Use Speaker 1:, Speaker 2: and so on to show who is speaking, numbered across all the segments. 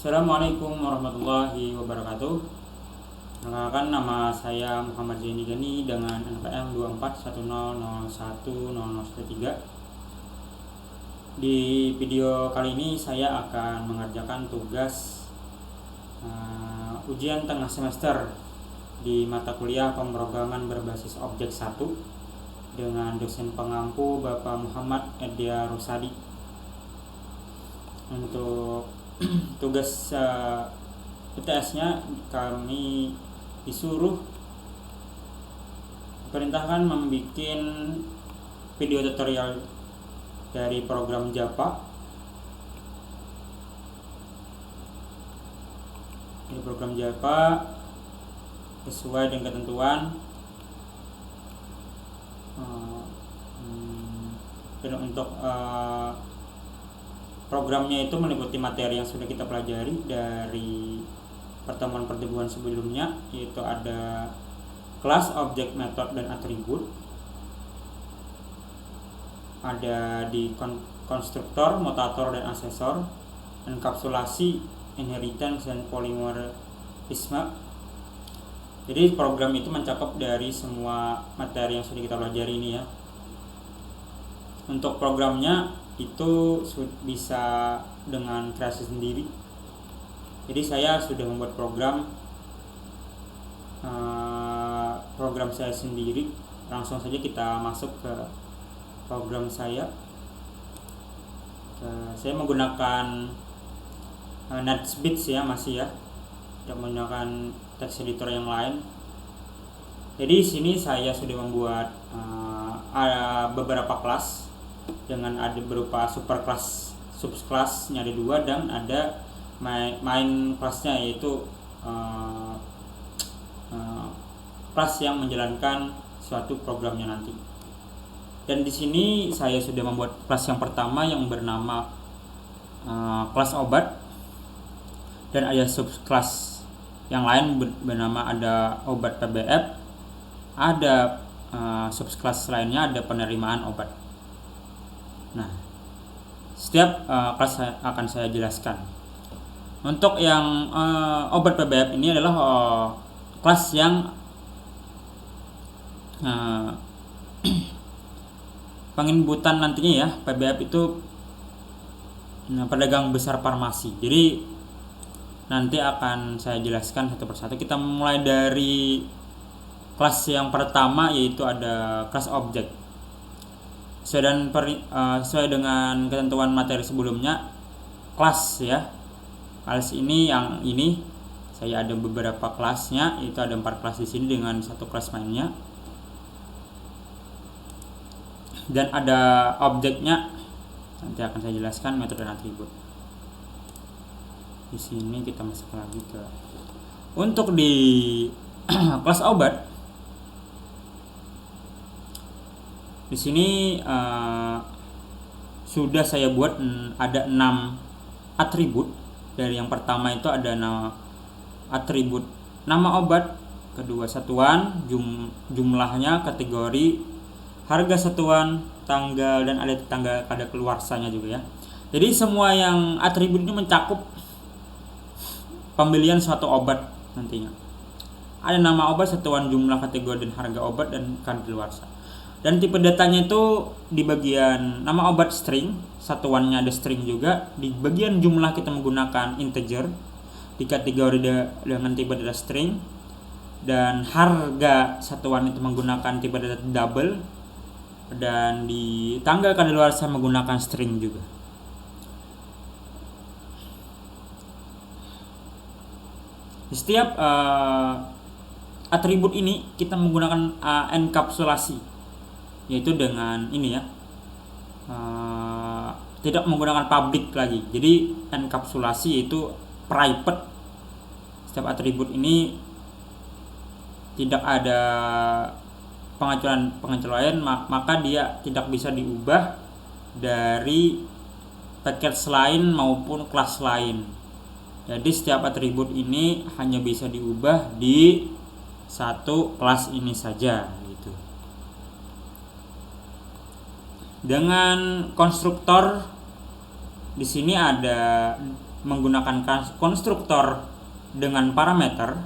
Speaker 1: Assalamualaikum warahmatullahi wabarakatuh. Perkenalkan, nama saya Muhammad Zaini Gani dengan NPM 2410010013. Di video kali ini saya akan mengerjakan tugas ujian tengah semester di mata kuliah pemrograman berbasis objek 1 dengan dosen pengampu Bapak Muhammad Edya Rusadi. Untuk tugas UTS-nya kami disuruh perintahkan membuat video tutorial dari program Java. Ini program Java sesuai dengan ketentuan dan untuk programnya itu meliputi materi yang sudah kita pelajari dari pertemuan sebelumnya, yaitu ada kelas, objek, metode, dan atribut. Ada di konstruktor, mutator, dan asesor, enkapsulasi, inheritance, dan polimorisme. Jadi program itu mencakup dari semua materi yang sudah kita pelajari ini ya. Untuk programnya itu bisa dengan kreasi sendiri. Jadi saya sudah membuat program saya sendiri. Langsung saja kita masuk ke program saya. Saya menggunakan NetBeans ya, masih ya, tidak menggunakan text editor yang lain. Jadi di sini saya sudah membuat beberapa kelas dengan ada berupa super kelas, subkelasnya ada 2, dan ada main kelasnya, yaitu kelas yang menjalankan suatu programnya nanti. Dan di sini saya sudah membuat kelas yang pertama yang bernama kelas obat, dan ada subkelas yang lain bernama ada obat PBF, ada subkelas lainnya ada penerimaan obat. Nah, setiap kelas akan saya jelaskan. Untuk yang obat PBF ini adalah kelas yang penginputan nantinya ya. PBF itu pedagang besar farmasi. Jadi nanti akan saya jelaskan satu persatu. Kita mulai dari kelas yang pertama, yaitu ada kelas objek. Sesuai dengan ketentuan materi sebelumnya, kelas ya. Kelas ini yang ini saya ada beberapa kelasnya, itu ada 4 kelas di sini dengan 1 kelas mainnya. Dan ada objeknya, nanti akan saya jelaskan metode dan atribut. Di sini kita masuk lagi ke untuk di kelas obat. Di sini sudah saya buat ada 6 atribut. Dari yang pertama itu ada atribut nama obat, kedua satuan, jumlahnya, kategori, harga satuan, tanggal, dan ada tanggal kadaluarsanya juga ya. Jadi semua yang atribut ini mencakup pembelian suatu obat nantinya. Ada nama obat, satuan, jumlah, kategori, dan harga obat, dan kadaluarsa. Dan tipe datanya itu di bagian nama obat string, satuannya ada string juga. Di bagian jumlah kita menggunakan integer, di kategori dengan tipe data string, dan harga satuan itu menggunakan tipe data double, dan di tanggal kadaluarsa menggunakan string juga. Di setiap atribut ini kita menggunakan enkapsulasi, yaitu dengan ini ya, tidak menggunakan public lagi. Jadi enkapsulasi itu private. Setiap atribut ini tidak ada pengecualian, maka dia tidak bisa diubah dari paket lain maupun kelas lain. Jadi setiap atribut ini hanya bisa diubah di satu kelas ini saja gitu. Dengan konstruktor di sini ada menggunakan konstruktor dengan parameter,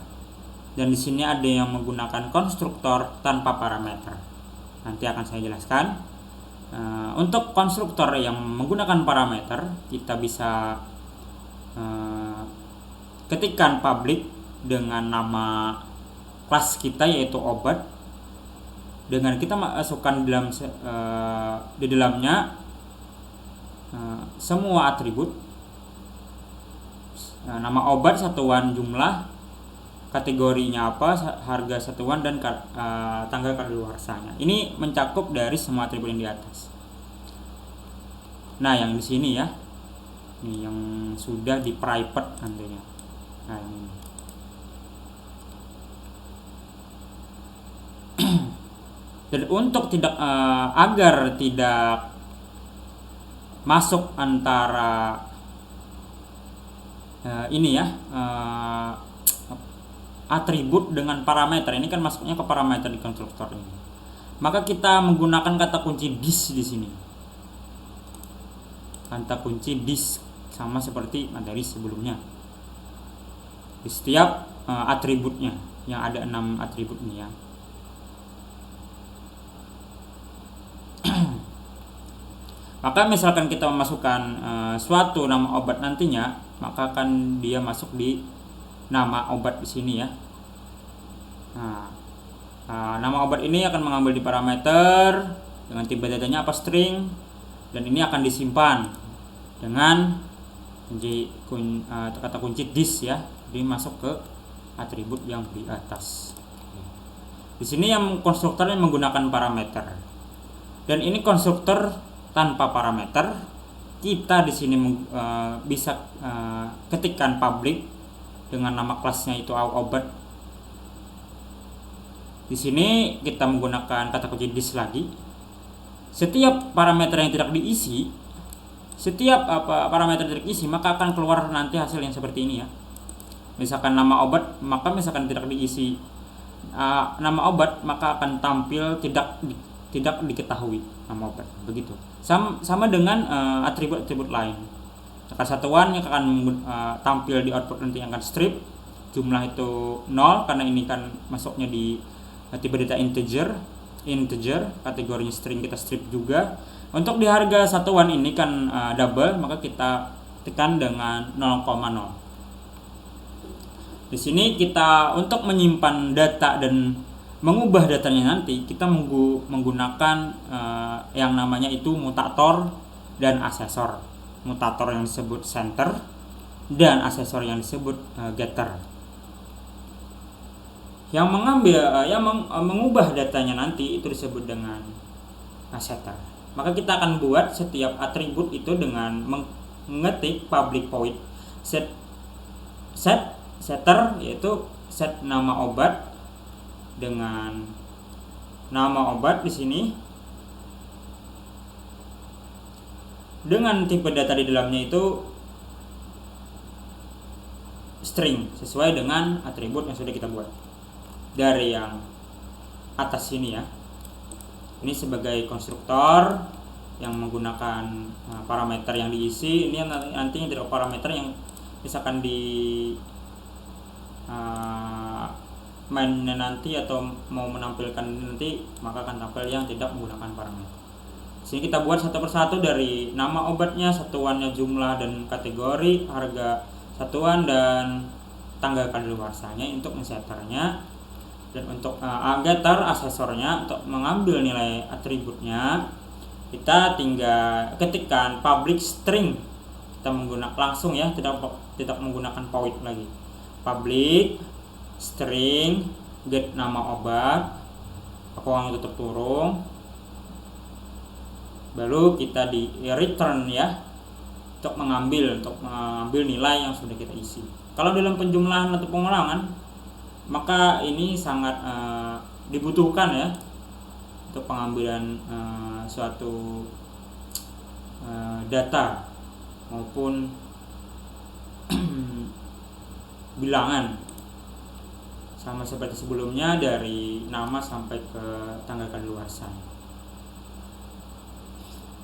Speaker 1: dan di sini ada yang menggunakan konstruktor tanpa parameter. Nanti akan saya jelaskan. Untuk konstruktor yang menggunakan parameter, kita bisa ketikkan public dengan nama kelas kita yaitu obat, dengan kita masukkan di dalamnya semua atribut, nama obat, satuan jumlah, kategorinya apa, harga satuan, dan tanggal kadaluarsanya. Ini mencakup dari semua atribut yang di atas. Nah, yang di sini ya, ini yang sudah di private nantinya. Nah, ini. Dan untuk agar tidak masuk antara atribut dengan parameter, ini kan masuknya ke parameter di konstruktor ini, maka kita menggunakan kata kunci this di sini. Kata kunci this sama seperti materi sebelumnya. Di setiap atributnya, yang ada 6 atribut ini ya. Maka misalkan kita memasukkan suatu nama obat nantinya, maka akan dia masuk di nama obat di sini ya. Nama obat ini akan mengambil di parameter dengan tipe datanya apa, string, dan ini akan disimpan dengan kata kunci this ya. Jadi masuk ke atribut yang di atas. Di sini yang konstruktor yang menggunakan parameter, dan ini konstruktor tanpa parameter. Kita di sini bisa ketikkan public dengan nama kelasnya itu obat. Di sini kita menggunakan kata kunci this lagi. Setiap parameter yang tidak diisi, parameter tidak diisi, maka akan keluar nanti hasil yang seperti ini ya. Misalkan nama obat, maka misalkan tidak diisi nama obat, maka akan tampil tidak diketahui nama obat, begitu. Sama dengan atribut-atribut lain. Maka satuan yang akan tampil di output nanti yang akan strip, jumlah itu 0 karena ini kan masuknya di tipe data integer, kategorinya string, kita strip juga. Untuk di harga satuan ini kan double, maka kita tekan dengan 0,0. Di sini kita untuk menyimpan data dan mengubah datanya nanti, kita menggunakan yang namanya itu mutator dan asesor. Mutator yang disebut center dan asesor yang disebut getter. Yang mengubah datanya nanti itu disebut dengan setter. Maka kita akan buat setiap atribut itu dengan mengetik public void setter, yaitu set nama obat dengan nama obat di sini dengan tipe data di dalamnya itu string sesuai dengan atribut yang sudah kita buat dari yang atas sini ya. Ini sebagai konstruktor yang menggunakan parameter yang diisi. Ini nantinya tidak parameter yang misalkan di mainnya nanti atau mau menampilkan nanti, maka akan tampil yang tidak menggunakan parameter. Sini kita buat satu persatu dari nama obatnya, satuannya, jumlah dan kategori, harga satuan, dan tanggal kadaluarsanya untuk men-setternya. Dan untuk getter asesornya untuk mengambil nilai atributnya, kita tinggal ketikkan public string. Kita menggunakan langsung ya, tidak menggunakan void lagi. Public string get nama obat, ruang tutup kurung, baru kita di return ya, untuk mengambil nilai yang sudah kita isi. Kalau dalam penjumlahan atau pengulangan, maka ini sangat dibutuhkan ya untuk pengambilan suatu data maupun bilangan, sama seperti sebelumnya dari nama sampai ke tanggal kadaluarsa.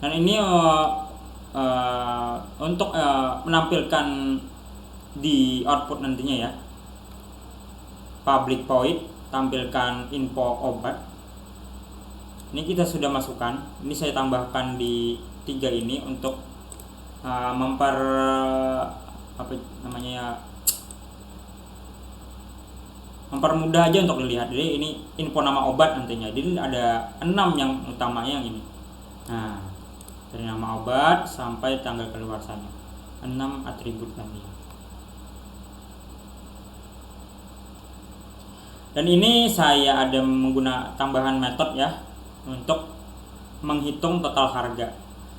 Speaker 1: Dan ini menampilkan di output nantinya ya, public void, tampilkan info obat. Ini kita sudah masukkan. Ini saya tambahkan di 3 ini untuk mempermudah aja untuk dilihat. Jadi ini info nama obat nantinya. Jadi ada 6 yang utamanya yang ini. Nah, dari nama obat sampai tanggal keluarsanya, 6 atribut tadi. Dan ini saya ada menggunakan tambahan metode ya untuk menghitung total harga.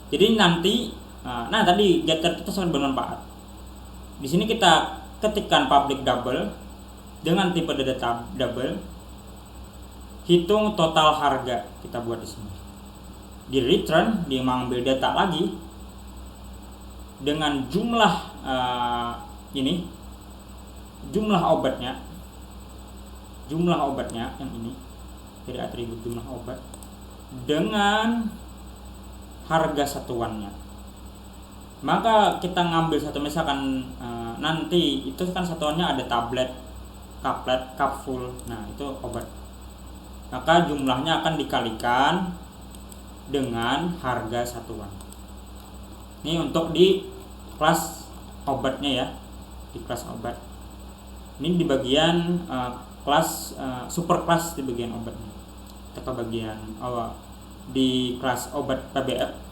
Speaker 1: Jadi nanti, tadi getter kita sangat bermanfaat. Di sini kita ketikkan public double dengan tipe data double, hitung total harga kita buat di sini. Di return dia mengambil data lagi dengan jumlah jumlah obatnya yang ini dari atribut jumlah obat dengan harga satuannya. Maka kita ngambil satu, misalkan nanti itu kan satuannya ada tablet, kaplet, kapsul. Nah, itu obat. Maka jumlahnya akan dikalikan dengan harga satuan. Ini untuk di kelas obatnya ya, di kelas obat. Ini di bagian kelas super kelas di bagian obatnya. Kita ke bagian di kelas obat PBF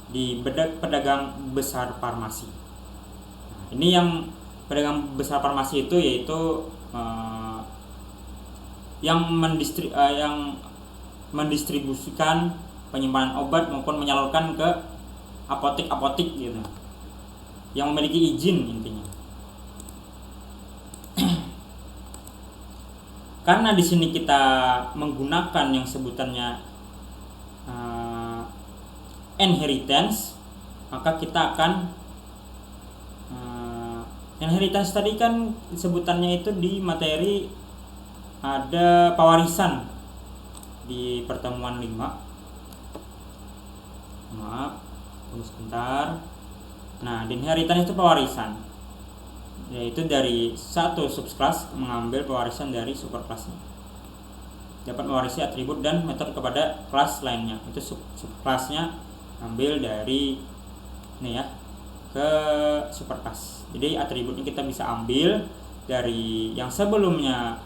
Speaker 1: di pedagang besar farmasi. Nah, ini yang pedagang besar farmasi itu yaitu yang mendistribusikan penyimpanan obat maupun menyalurkan ke apotek-apotek gitu, yang memiliki izin intinya. Karena di sini kita menggunakan yang sebutannya inheritance, maka kita akan inheritance tadi kan sebutannya itu di materi ada pewarisan di pertemuan 5. Maaf, tunggu sebentar. Nah, di inheritance itu pewarisan, yaitu dari satu subclass mengambil pewarisan dari superclassnya, dapat mewarisi atribut dan metode kepada kelas lainnya. Itu subclassnya ambil dari ini ya ke superclass. Jadi atributnya kita bisa ambil dari yang sebelumnya.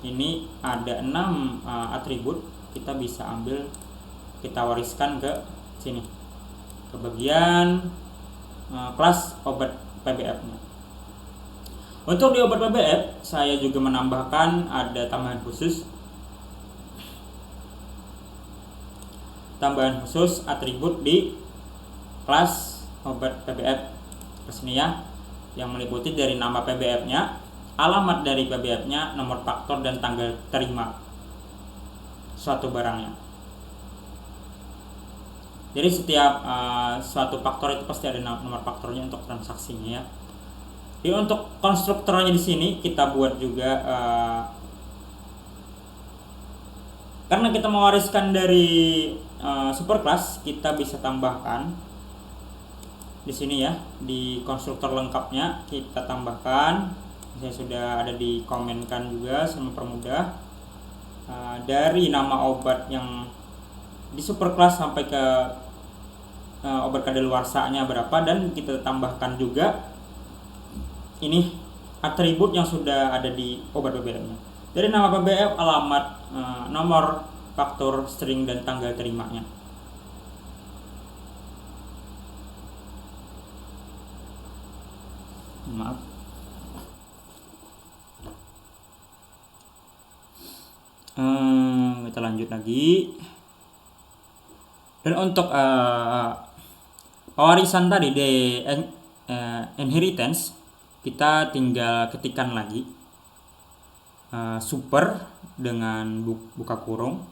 Speaker 1: Ini ada 6 atribut, kita bisa ambil, kita wariskan ke sini, ke bagian kelas obat PBF-nya. Untuk di obat PBF saya juga menambahkan ada tambahan khusus atribut di kelas obat PBF kesini ya, yang meliputi dari nama PBF-nya, alamat dari PBF-nya, nomor faktur dan tanggal terima suatu barangnya. Jadi setiap suatu faktor itu pasti ada nomor fakturnya untuk transaksinya ya. Jadi untuk konstruktornya di sini kita buat juga karena kita mewariskan dari superclass, kita bisa tambahkan di sini ya, di konstruktor lengkapnya kita tambahkan. Saya sudah ada di komenkan juga sama permudah dari nama obat yang di superclass sampai ke obat kadaluarsanya berapa, dan kita tambahkan juga ini atribut yang sudah ada di obat PBF-nya. Dari nama PBF, alamat, nomor faktur, string dan tanggal terimanya. Maaf. Kita lanjut lagi. Dan untuk pewarisan tadi di inheritance, kita tinggal ketikkan lagi super dengan buka kurung,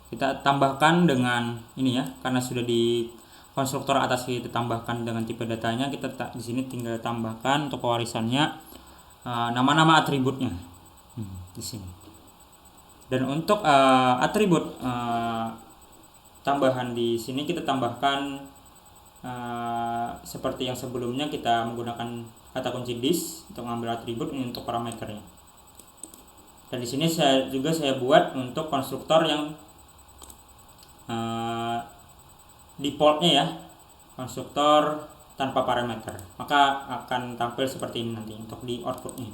Speaker 1: kita tambahkan dengan ini ya, karena sudah di konstruktor atas kita tambahkan dengan tipe datanya, kita di sini tinggal tambahkan untuk pewarisannya nama-nama atributnya di sini. Dan untuk atribut tambahan di sini kita tambahkan seperti yang sebelumnya kita menggunakan kata kunci this untuk mengambil atribut ini untuk parameternya. Dan di sini saya buat untuk konstruktor yang defaultnya ya, konstruktor tanpa parameter, maka akan tampil seperti ini nanti untuk di outputnya.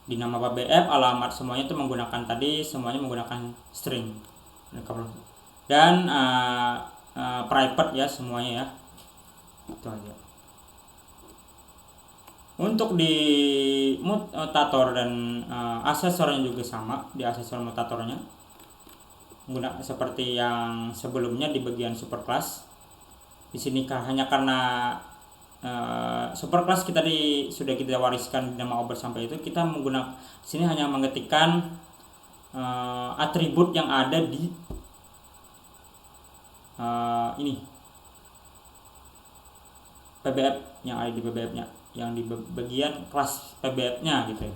Speaker 1: Di nama PBF, alamat semuanya itu menggunakan tadi, semuanya menggunakan string dan private ya semuanya ya, itu aja. Untuk di mutator dan asesornya juga sama, di asesor mutatornya menggunakan seperti yang sebelumnya di bagian superclass. Di sini hanya karena superclass kita sudah kita wariskan di nama objek sampai itu, kita menggunakan sini hanya mengetikkan atribut yang ada di ini PBF, yang ada di PBF-nya, yang di bagian kelas PBF-nya gitu ya.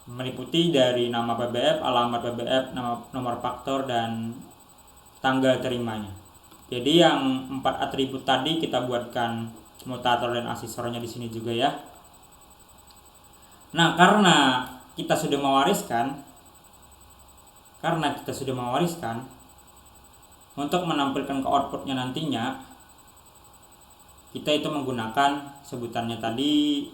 Speaker 1: Meliputi dari nama PBF, alamat PBF, nomor faktor dan tanggal terimanya. Jadi yang 4 atribut tadi kita buatkan mutator dan asesornya di sini juga ya. Nah, karena kita sudah mewariskan, untuk menampilkan ke outputnya nantinya, kita itu menggunakan sebutannya tadi,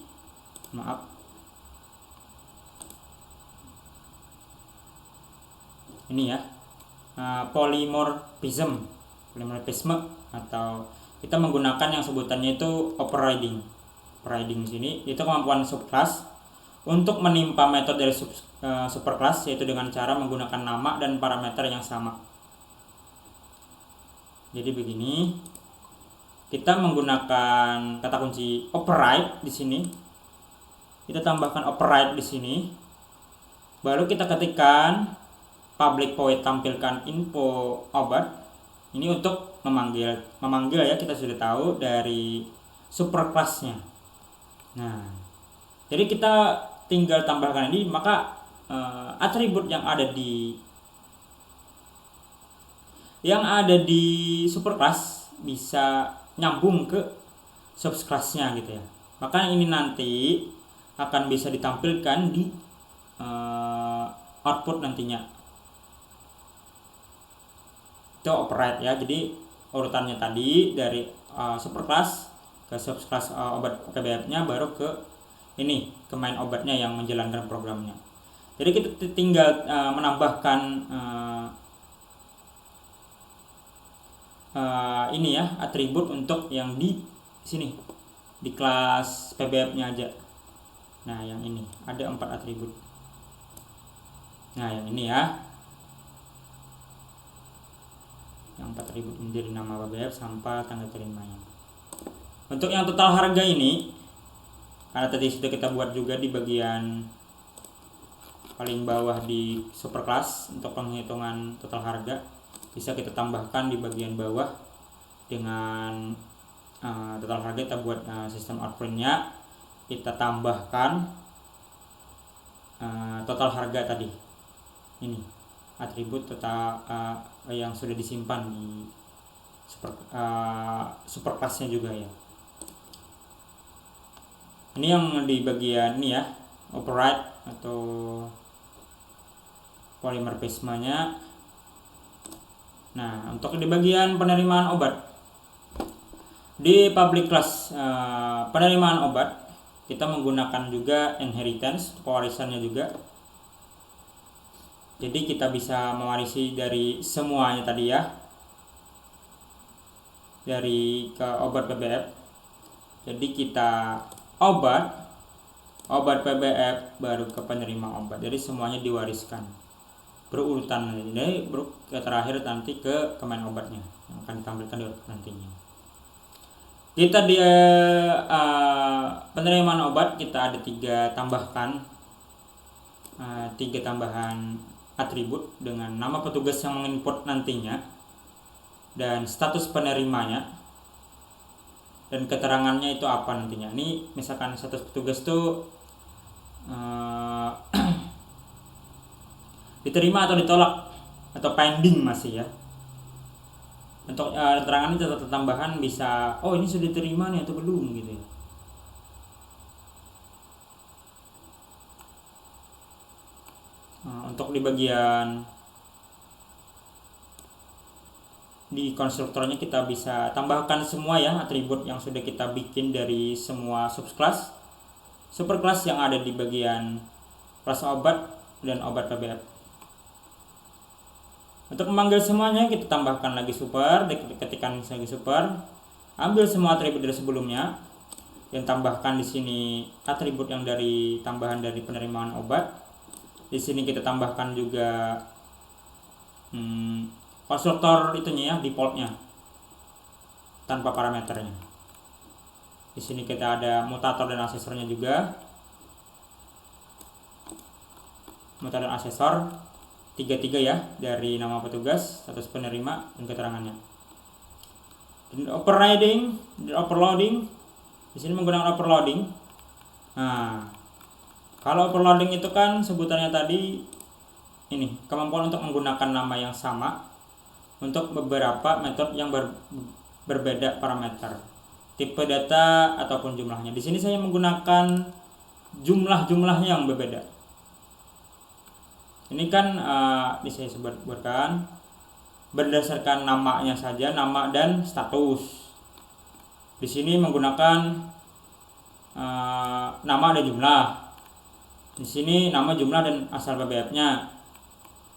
Speaker 1: ini ya, polymorphism, atau kita menggunakan yang sebutannya itu overriding. Overriding sini itu kemampuan subclass untuk menimpa metode dari superclass, yaitu dengan cara menggunakan nama dan parameter yang sama. Jadi begini, kita menggunakan kata kunci override di sini. Kita tambahkan override di sini. Baru kita ketikkan public void tampilkan info obat. Ini untuk memanggil ya, kita sudah tahu dari superclassnya. Nah, jadi kita tinggal tambahkan ini, maka atribut yang ada di superclass bisa nyambung ke subclassnya gitu ya. Maka ini nanti akan bisa ditampilkan di output nantinya. Itu override ya. Jadi urutannya tadi dari superclass ke subclass obat PBF-nya, baru ke ini, ke main obatnya yang menjalankan programnya. Jadi kita tinggal menambahkan ini ya, atribut untuk yang di sini di kelas PBF-nya aja. Nah, yang ini ada 4 atribut. Nah, yang ini ya, yang 4 atribut menjadi nama PBF sampai tanggal terimanya. Untuk yang total harga ini, karena tadi sudah kita buat juga di bagian paling bawah di superclass untuk penghitungan total harga, bisa kita tambahkan di bagian bawah dengan total harga. Kita buat sistem outprint-nya, kita tambahkan total harga tadi, ini atribut total yang sudah disimpan di superclass-nya juga ya. Ini yang di bagian ini ya, override atau polymorphismenya. Nah, untuk di bagian penerimaan obat, di public class penerimaan obat, kita menggunakan juga inheritance, pewarisannya juga. Jadi kita bisa mewarisi dari semuanya tadi ya, dari ke obat PBF. Jadi kita obat PBF baru ke penerima obat. Jadi semuanya diwariskan berurutan. Jadi ke terakhir nanti ke main obatnya yang akan ditampilkan di nantinya. Kita di penerimaan obat kita ada 3 tambahan atribut dengan nama petugas yang menginput nantinya dan status penerimanya dan keterangannya itu apa nantinya. Ini misalkan status petugas itu diterima atau ditolak atau pending masih ya. Untuk keterangan ini catatan tambahan bisa, oh ini sudah diterima nih atau belum gitu ya. Untuk di bagian di konstruktornya kita bisa tambahkan semua ya atribut yang sudah kita bikin dari semua subclass, superclass yang ada di bagian kelas obat dan obat PBF. Untuk memanggil semuanya kita tambahkan lagi super, ketikkan lagi super, ambil semua atribut dari sebelumnya dan tambahkan di sini atribut yang dari tambahan dari penerimaan obat. Di sini kita tambahkan juga konstruktor itunya ya, defaultnya tanpa parameternya. Di sini kita ada mutator dan asesornya juga. Mutator dan asesor 3 ya, dari nama petugas, status penerima, dan keterangannya. Dan overriding dan overloading, di sini menggunakan overloading. Nah, kalau overloading itu kan sebutannya tadi ini kemampuan untuk menggunakan nama yang sama untuk beberapa metode yang berbeda parameter, tipe data ataupun jumlahnya. Di sini saya menggunakan jumlahnya yang berbeda. Ini kan saya sebutkan berdasarkan namanya saja, nama dan status. Di sini menggunakan nama dan jumlah. Di sini nama, jumlah, dan asal PBF-nya.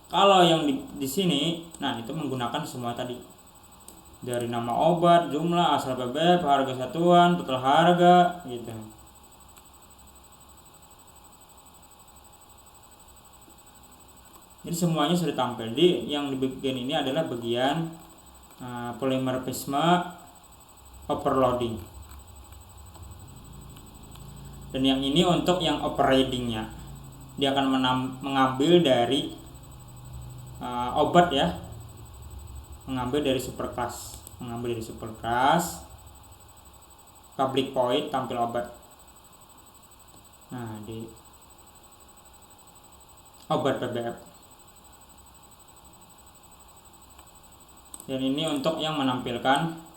Speaker 1: Kalau yang di sini, nah itu menggunakan semua tadi. Dari nama obat, jumlah, asal PBF, harga satuan, total harga gitu. Jadi semuanya sudah tampil. Yang di bagian ini adalah bagian polymorphism overloading. Dan yang ini untuk yang operatingnya, dia akan mengambil dari obat ya, mengambil dari superclass, public void tampil obat. Nah, di obat PBF. Dan ini untuk yang menampilkan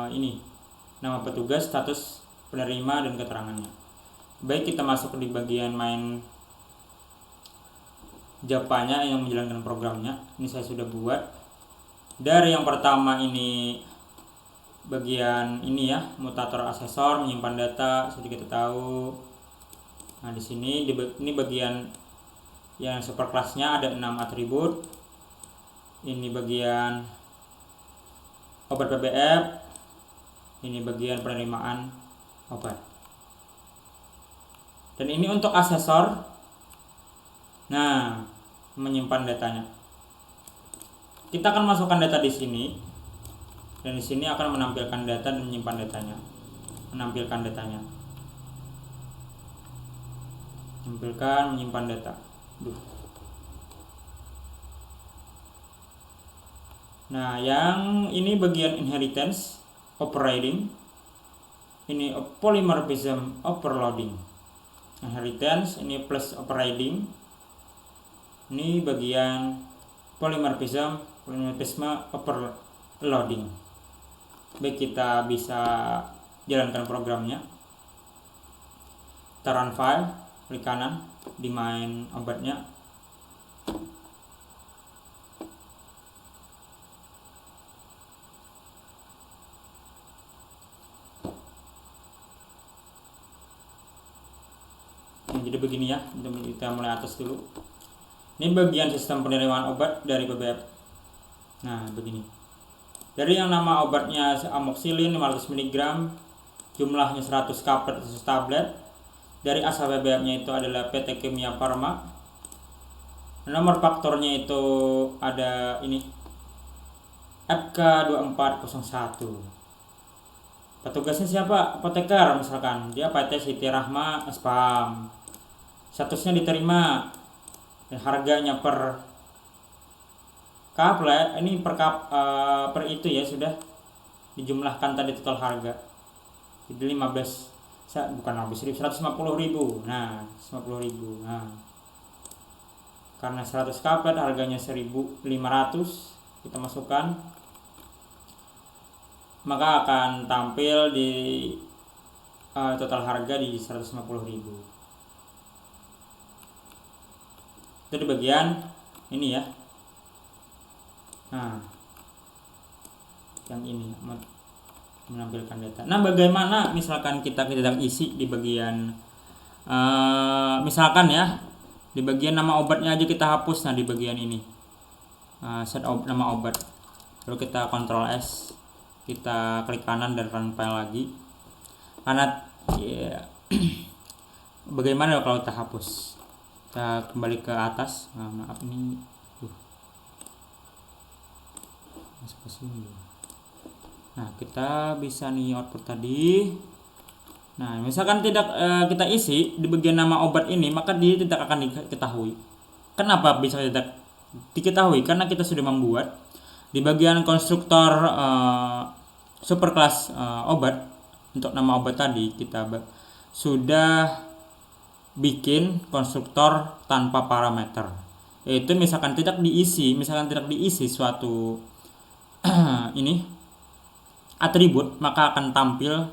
Speaker 1: ini nama petugas, status penerima, dan keterangannya. Baik, kita masuk di bagian main Japanya yang menjalankan programnya. Ini saya sudah buat. Dari yang pertama ini bagian ini ya, mutator asesor, menyimpan data, sudah kita tahu. Nah, di sini ini bagian yang superclassnya ada 6 atribut. Ini bagian obat PBF. Ini bagian penerimaan obat. Dan ini untuk asesor. Nah, menyimpan datanya. Kita akan masukkan data di sini. Dan di sini akan menampilkan data dan menyimpan datanya. Menampilkan datanya. Menampilkan, menyimpan data. Nah, yang ini bagian inheritance, operating. Ini polymorphism overloading. Inheritance ini plus operating. Ini bagian polymorphism overloading. Baik, kita bisa jalankan programnya. Kita run file, klik kanan di main obatnya. Jadi begini ya, kita mulai atas dulu. Ini bagian sistem penerimaan obat dari PBF. Nah, begini. Dari yang nama obatnya amoxicillin 500 mg, jumlahnya 100 kaplet 100 tablet. Dari asal PBF-nya itu adalah PT Kimia Farma. Nomor faktornya itu ada ini FK2401. Petugasnya siapa? Apoteker misalkan. Dia PT Siti Rahma Spam. Statusnya diterima. Dan harganya per kaplet, ini per itu ya, sudah dijumlahkan tadi total harga. Jadi 150.000. Nah, 150.000. Nah. Karena 100 kaplet harganya 1.500, kita masukkan, maka akan tampil di total harga di 150.000. Itu di bagian ini ya. Nah, yang ini menampilkan data. Nah, bagaimana misalkan kita tidak isi di bagian misalkan ya, di bagian nama obatnya aja kita hapus. Nah, di bagian ini set nama obat, lalu kita Ctrl S, kita klik kanan dan run file lagi. Karena ya, bagaimana kalau kita hapus? Kita kembali ke atas. Nah, maaf ini masuk ke sini. Nah, kita bisa nih output tadi. Nah, misalkan tidak kita isi di bagian nama obat ini, maka dia tidak akan diketahui. Kenapa bisa tidak diketahui? Karena kita sudah membuat di bagian konstruktor superclass obat. Untuk nama obat tadi kita sudah bikin konstruktor tanpa parameter, yaitu misalkan tidak diisi suatu ini atribut, maka akan tampil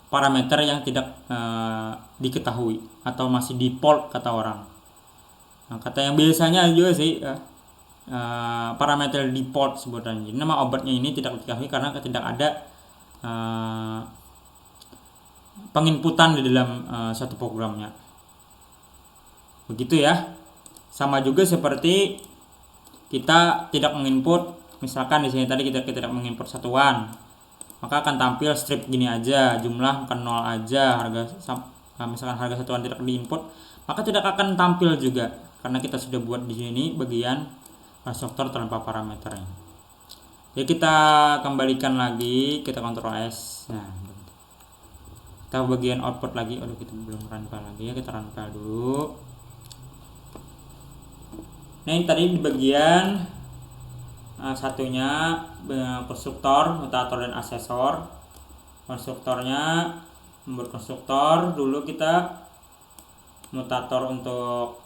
Speaker 1: parameter yang tidak diketahui atau masih default kata orang. Nah, kata yang biasanya juga sih parameter default sebutannya. Jadi nama obatnya ini tidak diketahui karena tidak ada penginputan di dalam satu programnya. Begitu ya. Sama juga seperti kita tidak menginput, misalkan di sini tadi kita tidak menginput satuan, maka akan tampil strip gini aja, jumlah bukan 0 aja, misalkan harga satuan tidak diinput, maka tidak akan tampil juga karena kita sudah buat di sini bagian konstruktor tanpa parameternya. Jadi kita kembalikan lagi, kita Ctrl S. Nah, kita bagian output lagi. Kita belum run file lagi ya, kita run file dulu. Nah, ini tadi di bagian satunya konstruktor, mutator dan asesor. Konstruktornya membuat konstruktor dulu, kita mutator untuk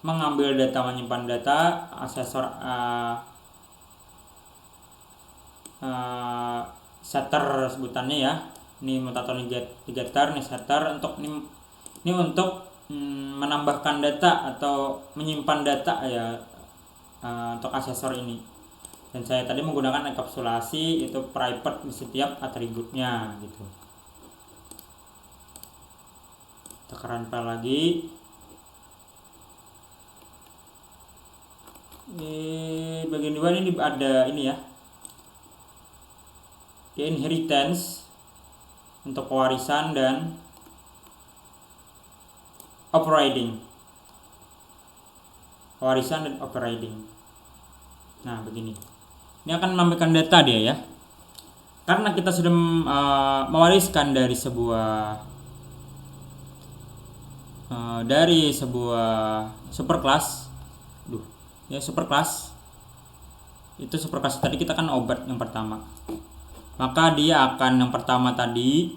Speaker 1: mengambil data, menyimpan data, asesor setter sebutannya ya. Ini mutator getter, ini setter untuk ini untuk menambahkan data atau menyimpan data ya untuk asesor ini. Dan saya tadi menggunakan enkapsulasi, itu private di setiap atributnya gitu. Kita run file lagi. Bagian di bawah ini ada ini ya, inheritance untuk pewarisan dan overriding. Pewarisan dan overriding. Nah, begini. Ini akan menampilkan data dia ya. Karena kita sudah mewariskan dari sebuah superclass. Superclass. Itu superclass tadi kita kan obat yang pertama. Maka dia akan yang pertama tadi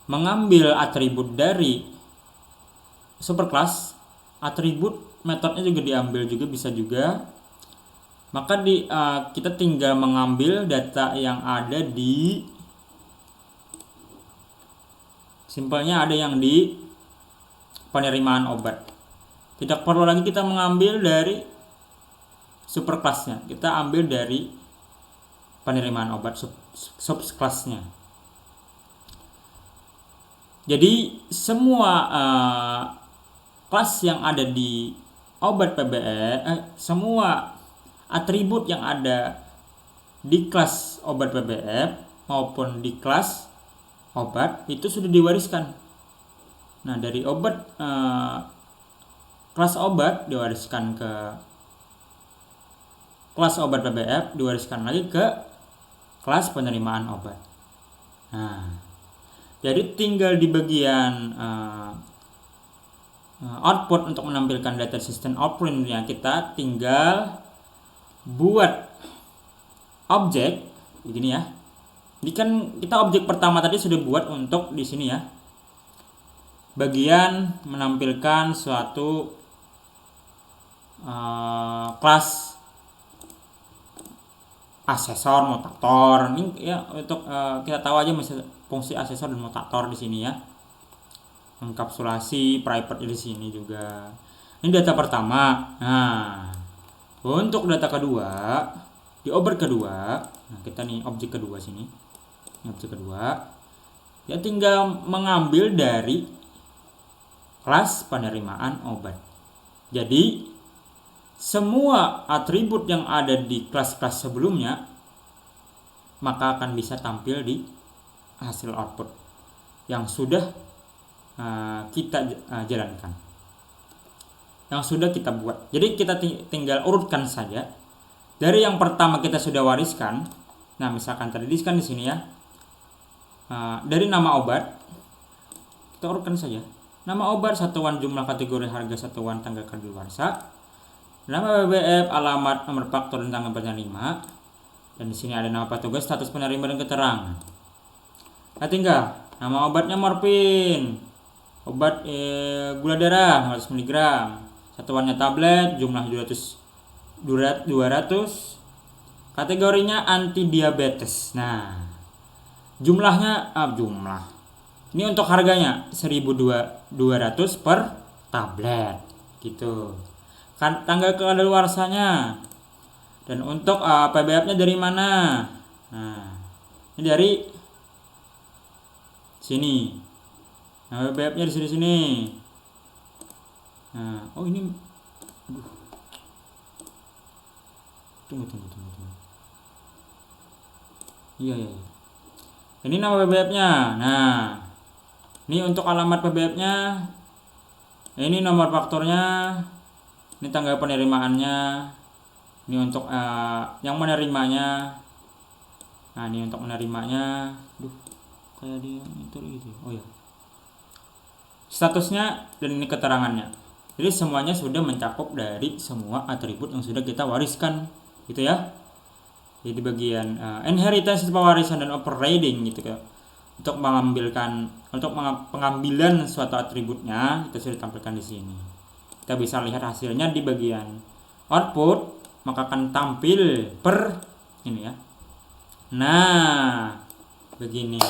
Speaker 1: mengambil atribut dari superclass, atribut metodenya juga diambil juga, bisa juga. Maka kita tinggal mengambil data yang ada di, simpelnya ada yang di penerimaan obat. Tidak perlu lagi kita mengambil dari superclassnya, kita ambil dari penerimaan obat subclassnya. Jadi semua kelas yang ada di obat PBE, semua atribut yang ada di kelas obat PBE maupun di kelas obat itu sudah diwariskan. Nah, dari obat kelas obat diwariskan ke kelas obat PBF, diwariskan lagi ke kelas penerimaan obat. Nah, jadi tinggal di bagian output untuk menampilkan data system outprint-nya, kita tinggal buat objek begini ya. Ini kan kita objek pertama tadi sudah buat untuk di sini ya. bagian menampilkan suatu kelas asesor mutator. Ini ya untuk kita tahu aja fungsi asesor dan mutator di sini ya. Enkapsulasi private di sini juga. Ini data pertama. Nah, untuk data kedua, di objek kedua, nah kita nih objek kedua sini. Ini objek kedua. Ya tinggal mengambil dari kelas penerimaan obat. Jadi semua atribut yang ada di kelas-kelas sebelumnya maka akan bisa tampil di hasil output yang sudah kita jalankan, yang sudah kita buat. Jadi kita tinggal urutkan saja. Dari yang pertama kita sudah wariskan. Nah, misalkan tadi di sini ya. Dari nama obat kita urutkan saja. Nama obat, satuan jumlah kategori harga, satuan tanggal kadaluarsa, nama BBF, alamat, nomor faktur dan tanggal penerima. Dan di sini ada nama petugas, status penerima dan keterangan. Nah, tinggal nama obatnya morfin. Obat gula darah 100 mg. Satuannya tablet, jumlah 200. Kategorinya anti diabetes. Nah, jumlahnya jumlah. Ini untuk harganya 1.200 per tablet gitu. Kan tanggal kadaluarsanya. Dan untuk PBF-nya dari mana? Nah, ini dari sini. Nah, PBF-nya di sini. Nah, oh ini aduh. Tunggu. Iya. Ini nama PBF-nya. Nah, ini untuk alamat PBF-nya. Ini nomor fakturnya. Ini tanggal penerimaannya. Ini untuk yang menerimanya. Nah, ini untuk menerimanya. Kayak dia itu gitu. Oh ya. Statusnya dan ini keterangannya. Jadi semuanya sudah mencakup dari semua atribut yang sudah kita wariskan, gitu ya. Jadi bagian inheritance pewarisan dan operating gitu ya. Untuk pengambilan suatu atributnya kita sudah tampilkan di sini. Kita bisa lihat hasilnya di bagian output, maka akan tampil per ini ya. Nah, begini.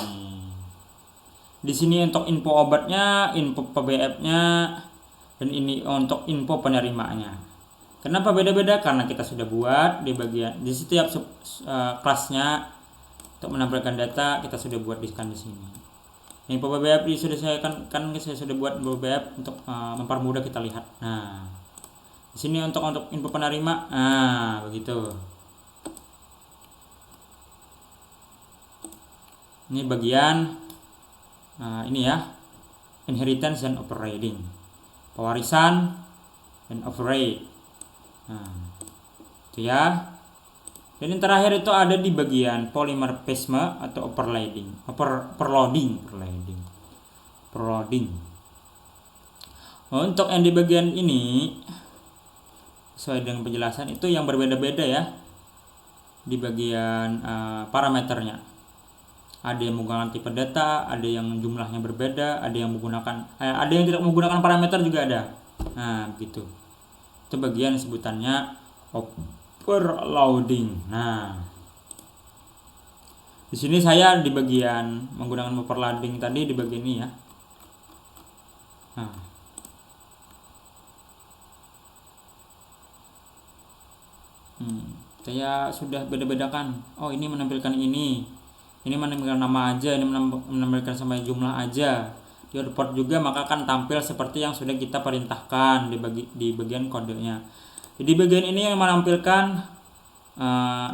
Speaker 1: Di sini untuk info obatnya, info PBF-nya, dan ini untuk info penerimaannya. Kenapa beda-beda? Karena kita sudah buat di bagian di setiap kelasnya untuk menampilkan data kita sudah buat di sini. Info PBF sudah saya saya sudah buat info PBF untuk mempermudah kita lihat. Nah, di sini untuk info penerima, nah begitu. Ini bagian ini ya, inheritance dan operating, pewarisan dan operate. Nah, itu ya. Dan yang terakhir itu ada di bagian polymorphisme atau overloading. Untuk yang di bagian ini sesuai dengan penjelasan itu yang berbeda-beda ya di bagian parameternya. Ada yang menggunakan tipe data, ada yang jumlahnya berbeda, ada yang tidak menggunakan parameter juga ada. Nah, begitu. Itu bagian sebutannya overloading. Nah, di sini saya di bagian menggunakan overloading tadi di bagian ini ya. Nah, saya sudah beda-bedakan. Oh, ini menampilkan ini menampilkan nama aja, ini menampilkan sama jumlah aja. Di output juga maka akan tampil seperti yang sudah kita perintahkan di bagian kodenya. Jadi bagian ini yang menampilkan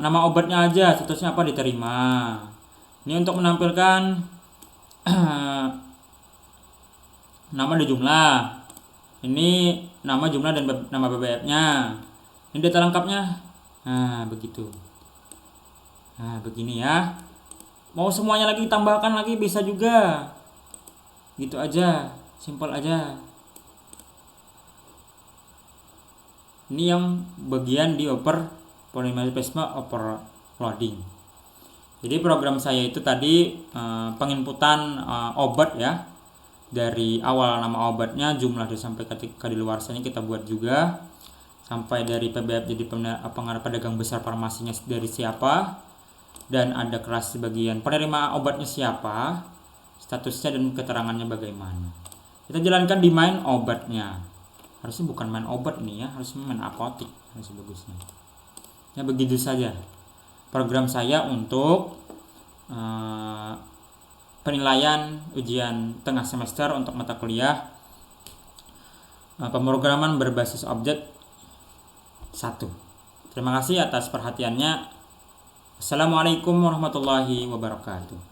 Speaker 1: nama obatnya aja, statusnya apa, diterima. Ini untuk menampilkan nama dan jumlah. Ini nama, jumlah, dan nama BBF-nya. Ini data lengkapnya. Nah, begitu. Nah, begini ya. Mau semuanya lagi tambahkan lagi bisa juga. Gitu aja, simpel aja. Ini yang bagian di polymorphisme overloading. Jadi program saya itu tadi penginputan obat ya. dari awal nama obatnya, jumlah dan sampai kadaluarsanya kita buat juga, sampai dari PBF jadi pengarah pedagang besar farmasinya dari siapa, dan ada kelas bagian penerima obatnya siapa, statusnya dan keterangannya bagaimana. Kita jalankan di main obatnya. Harusnya bukan main obat nih ya, harusnya main apotik harus bagusnya. Ya begitu saja program saya untuk penilaian ujian tengah semester untuk mata kuliah pemrograman berbasis objek 1. Terima kasih atas perhatiannya. Assalamualaikum warahmatullahi wabarakatuh.